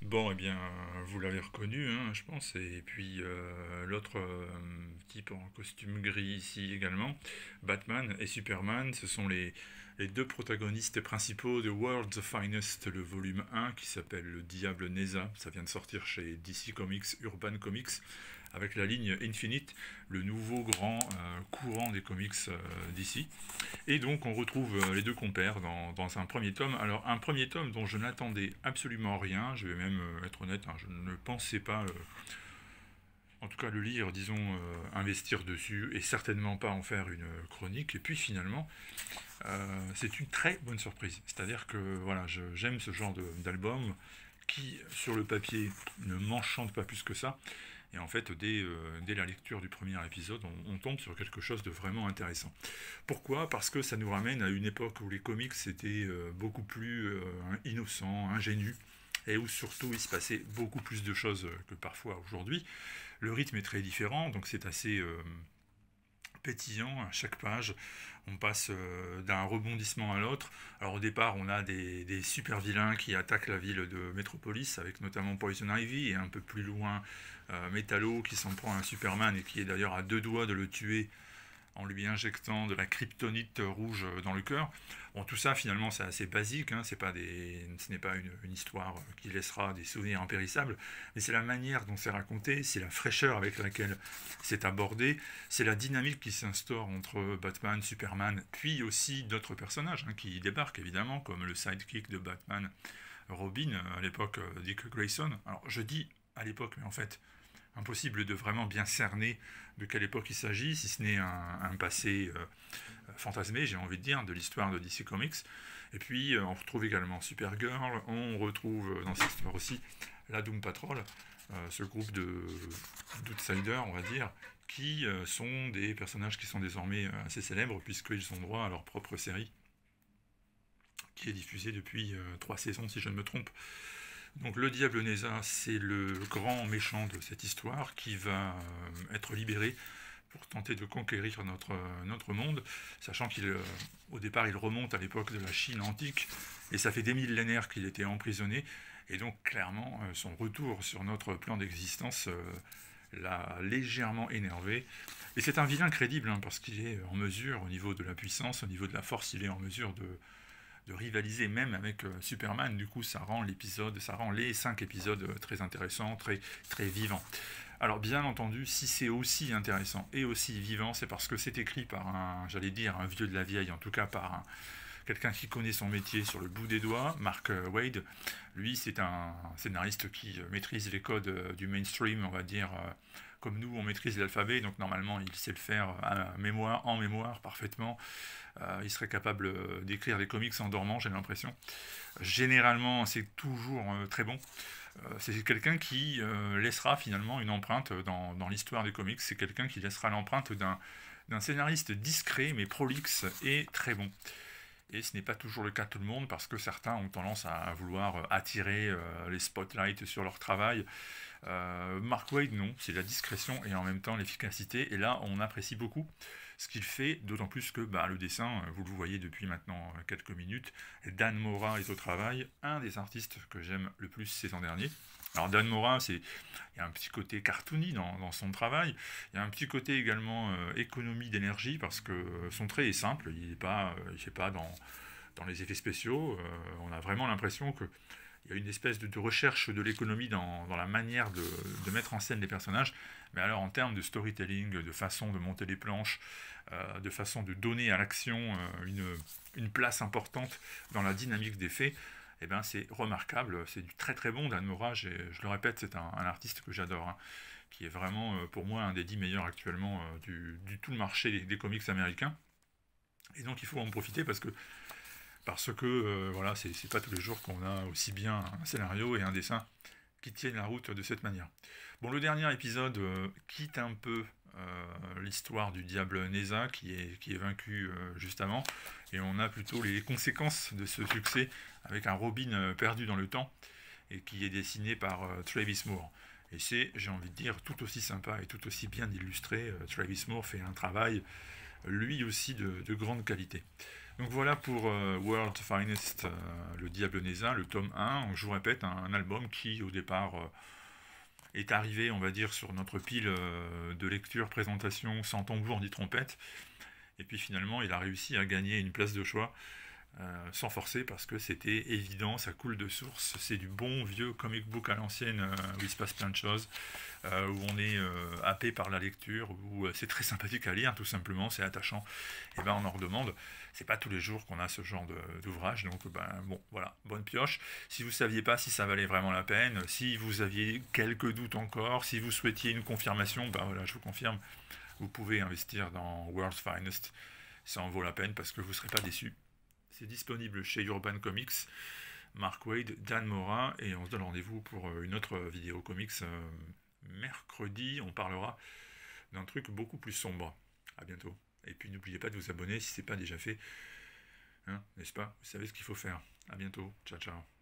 Bon, eh bien, vous l'avez reconnu, hein, je pense. Et puis l'autre type en costume gris ici également, Batman et Superman, ce sont les deux protagonistes principaux de World's Finest, le volume 1 qui s'appelle Le Diable Neza. Ça vient de sortir chez DC Comics, Urban Comics, avec la ligne Infinite, le nouveau grand courant des comics d'ici. Et donc on retrouve les deux compères dans un premier tome. Alors un premier tome dont je n'attendais absolument rien, je vais même être honnête, hein, je ne pensais pas, en tout cas le lire, disons, investir dessus, et certainement pas en faire une chronique. Et puis finalement, c'est une très bonne surprise. C'est-à-dire que voilà, j'aime ce genre d'album qui, sur le papier, ne m'enchante pas plus que ça. Et en fait, dès la lecture du premier épisode, on tombe sur quelque chose de vraiment intéressant. Pourquoi? Parce que ça nous ramène à une époque où les comics étaient beaucoup plus innocents, ingénus, et où surtout il se passait beaucoup plus de choses que parfois aujourd'hui. Le rythme est très différent, donc c'est assez pétillant à chaque page. On passe d'un rebondissement à l'autre. Alors au départ, on a des super vilains qui attaquent la ville de Metropolis, avec notamment Poison Ivy, et un peu plus loin, Metallo qui s'en prend à Superman et qui est d'ailleurs à deux doigts de le tuer en lui injectant de la kryptonite rouge dans le cœur. Bon, tout ça, finalement, c'est assez basique, hein, ce n'est pas une histoire qui laissera des souvenirs impérissables, mais c'est la manière dont c'est raconté, c'est la fraîcheur avec laquelle c'est abordé, c'est la dynamique qui s'instaure entre Batman, Superman, puis aussi d'autres personnages qui débarquent, évidemment, comme le sidekick de Batman, Robin, à l'époque, Dick Grayson. Alors, je dis à l'époque, mais en fait, impossible de vraiment bien cerner de quelle époque il s'agit, si ce n'est un passé fantasmé, j'ai envie de dire, de l'histoire de DC Comics. Et puis on retrouve également Supergirl, on retrouve dans cette histoire aussi la Doom Patrol, ce groupe d'outsiders, on va dire, qui sont des personnages qui sont désormais assez célèbres, puisqu'ils ont droit à leur propre série, qui est diffusée depuis 3 saisons, si je ne me trompe. Donc le diable Neza, c'est le grand méchant de cette histoire qui va être libéré pour tenter de conquérir notre monde, sachant qu'au départ, il remonte à l'époque de la Chine antique, et ça fait des millénaires qu'il était emprisonné, et donc clairement, son retour sur notre plan d'existence l'a légèrement énervé. Et c'est un vilain crédible, hein, parce qu'il est en mesure, au niveau de la puissance, au niveau de la force, il est en mesure de rivaliser même avec Superman. Du coup, ça rend les 5 épisodes très intéressants, très, très vivants. Alors, bien entendu, si c'est aussi intéressant et aussi vivant, c'est parce que c'est écrit par j'allais dire, un vieux de la vieille, en tout cas par quelqu'un qui connaît son métier sur le bout des doigts, Mark Waid. Lui, c'est un scénariste qui maîtrise les codes du mainstream, on va dire, comme nous, on maîtrise l'alphabet, donc normalement, il sait le faire en mémoire, parfaitement. Il serait capable d'écrire des comics en dormant, j'ai l'impression. Généralement, c'est toujours très bon. C'est quelqu'un qui laissera finalement une empreinte dans l'histoire des comics. C'est quelqu'un qui laissera l'empreinte d'un scénariste discret mais prolixe et très bon. Et ce n'est pas toujours le cas de tout le monde parce que certains ont tendance à vouloir attirer les spotlights sur leur travail. Mark Waid, non, c'est la discrétion et en même temps l'efficacité. Et là, on apprécie beaucoup ce qu'il fait, d'autant plus que le dessin, vous le voyez depuis maintenant quelques minutes, Dan Mora est au travail, un des artistes que j'aime le plus ces temps derniers. Alors Dan Mora, il y a un petit côté cartoony dans son travail, il y a un petit côté également économie d'énergie, parce que son trait est simple, il ne fait pas dans les effets spéciaux, on a vraiment l'impression que il y a une espèce de recherche de l'économie dans la manière de mettre en scène les personnages, mais alors en termes de storytelling, de façon de monter les planches, de façon de donner à l'action une place importante dans la dynamique des faits, eh ben c'est remarquable, c'est du très très bon. Dan Mora, je le répète, c'est un artiste que j'adore, hein, qui est vraiment pour moi un des 10 meilleurs actuellement du tout le marché des comics américains. Et donc il faut en profiter parce que voilà, c'est pas tous les jours qu'on a aussi bien un scénario et un dessin qui tiennent la route de cette manière. Bon, le dernier épisode quitte un peu l'histoire du diable Neza qui est vaincu juste avant, et on a plutôt les conséquences de ce succès avec un Robin perdu dans le temps et qui est dessiné par Travis Moore. Et c'est, j'ai envie de dire, tout aussi sympa et tout aussi bien illustré. Travis Moore fait un travail lui aussi de grande qualité. Donc voilà pour World Finest, le Diable Neza, le tome 1. Je vous répète, un album qui au départ est arrivé, on va dire, sur notre pile de lecture, présentation, sans tambour ni trompette. Et puis finalement, il a réussi à gagner une place de choix sans forcer parce que c'était évident, ça coule de source. C'est du bon vieux comic book à l'ancienne où il se passe plein de choses, où on est happé par la lecture, où c'est très sympathique à lire, tout simplement, c'est attachant. Et ben on en redemande. C'est pas tous les jours qu'on a ce genre d'ouvrage, donc ben bon, voilà, bonne pioche. Si vous saviez pas si ça valait vraiment la peine, si vous aviez quelques doutes encore, si vous souhaitiez une confirmation, ben voilà, je vous confirme, vous pouvez investir dans World's Finest. Ça en vaut la peine parce que vous ne serez pas déçus. C'est disponible chez Urban Comics, Mark Waid, Dan Mora, et on se donne rendez-vous pour une autre vidéo comics mercredi. On parlera d'un truc beaucoup plus sombre. À bientôt. Et puis n'oubliez pas de vous abonner si ce n'est pas déjà fait. Hein, n'est-ce pas? Vous savez ce qu'il faut faire. À bientôt. Ciao, ciao.